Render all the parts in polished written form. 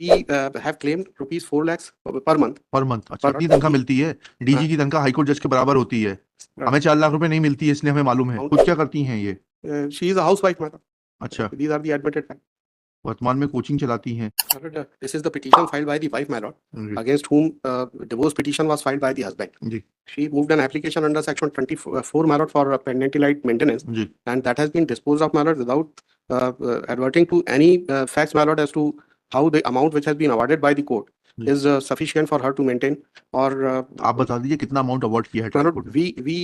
We have claimed rupees 4 lakhs per month. Per month. अच्छा, पर कितनी तनख्वाह मिलती है? डीजी की तनख्वाह हाईकोर्ट जज के बराबर होती है। हमें 4 लाख रुपए नहीं मिलती है, इसलिए हमें मालूम है। खुद क्या करती हैं ये? She is a housewife, madam. अच्छा, These are the admitted facts. वर्तमान में कोचिंग चलाती हैं। This is the petition filed by the wife, my lord, ji against whom divorce petition was filed by the husband. Ji She moved an application under section 24, my lord, for pendentylite maintenance, ji and that has been disposed of, my lord, without adverting to any facts, my lord, as to how the amount which has been awarded by the court ji. is sufficient for her to maintain. Or आप बता दीजिए कितना amount award किया है my trial lord, court ने? we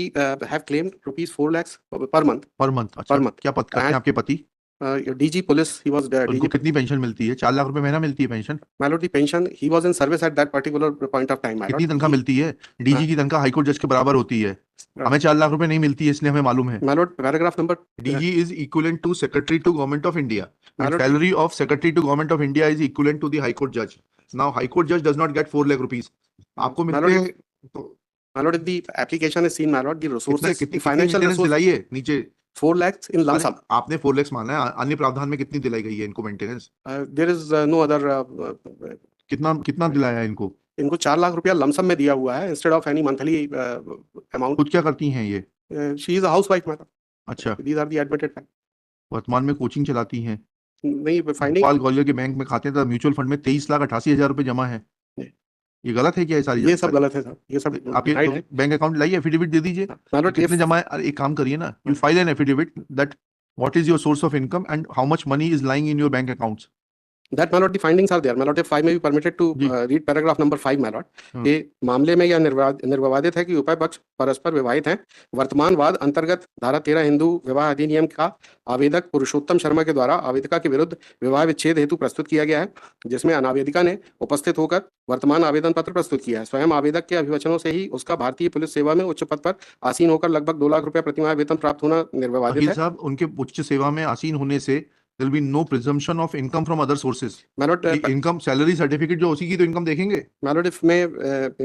have claimed rupees 4 lakhs per month. Per month. अच्छा, per month. क्या पद करते हैं And आपके पति? DG police, he was उनको DG. कितनी पेंशन मिलती है? 4 लाख रुपए महीना मिलती है pension? My lord, the pension, he was in service at that particular point of time, my कितनी lord. तनख्वाह मिलती है? डीजी की तनख्वाह हाईकोर्ट जज के बराबर होती है। हमें 4 लाख रुपए नहीं मिलती है, इसलिए हमें मालूम है। My lord, paragraph number. DG is equivalent to Secretary to Government of India, My and lord, salary of Secretary to Government of India is equivalent to the High Court judge. Now, High Court judge does not get 4 lakh rupees. आपको My मिलते lord, हैं तो my lord, if the application is seen, my lord, the कितने resources, कितनी the financial maintenance resource, दिलाई है नीचे? 4 lakhs in lump अरे, sum. आपने 4 lakhs माना है, अन्य प्रावधान में कितनी दिलाई गई है इनको maintenance? There is no other. कितना कितना दिलाया है इनको? इनको 4 लाख रुपया लमसम में दिया हुआ है instead of any monthly amount. खुद क्या करती हैं ये? She is a housewife, madam. अच्छा, these are the admitted fact. वर्तमान में कोचिंग चलाती हैं। नहीं, फाइंडिंग. भोपाल ग्वालियर के बैंक में खाते था, म्यूचुअल फंड में 23,88,000 रुपए जमा है। ये गलत है क्या? ये सारी ये सब गलत है सर, ये सब आप ये denied है. बैंक अकाउंट लाइए, एफिडेविट दे दीजिए My lord, कितने if जमा है। अरे, एक काम करिए ना, you file an affidavit that what is your source of income and how much money is lying in your bank accounts. that, my lord, the findings are there, my lord. If I may be permitted to जी। read paragraph number 5, my lord. ये मामले में यह निर्विवादित है कि उभय पक्ष परस्पर विवाहित हैं. वर्तमान वाद अंतर्गत धारा 13 हिंदू विवाह अधिनियम का आवेदक पुरुषोत्तम शर्मा के द्वारा आवेदिका के विरुद्ध विवाह विच्छेद हेतु प्रस्तुत किया गया है, जिसमें अनावेदिका ने उपस्थित होकर वर्तमान आवेदन पत्र प्रस्तुत किया है. स्वयं आवेदक के अभिवचनों से ही उसका भारतीय पुलिस सेवा में उच्च पद पर आसीन होकर लगभग 2 लाख रुपया प्रतिमाह वेतन प्राप्त होना निर्विवादित वकील है. साहब, उनके उच्च सेवा में आसीन होने से there will be no presumption of income from other sources. My lord, income salary certificate जो उसी की तो इनकम देखेंगे। My lord, if may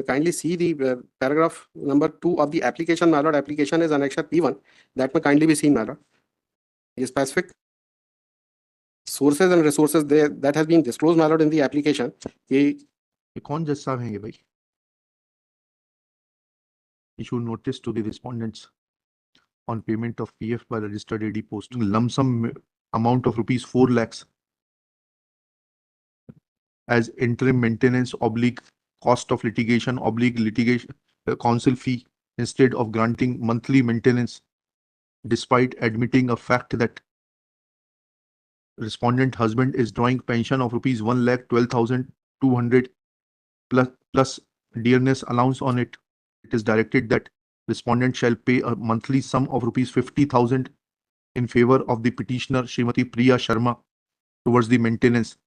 kindly see the paragraph number 2 of the application, my lord. Application is annexure P1. That may kindly be seen, my lord. The specific sources and resources there that has been disclosed, my lord, in the application. ये कौन जज साहब हैं ये भाई? Issue notice to the respondents on payment of PF by registered AD post. Lump sum amount of rupees 4 lakhs as interim maintenance oblique cost of litigation oblique litigation counsel fee instead of granting monthly maintenance, despite admitting a fact that respondent husband is drawing pension of rupees 1,12,200 plus dearness allowance on it. It is directed that respondent shall pay a monthly sum of rupees 50,000 in favor of the petitioner Srimati Priya Sharma towards the maintenance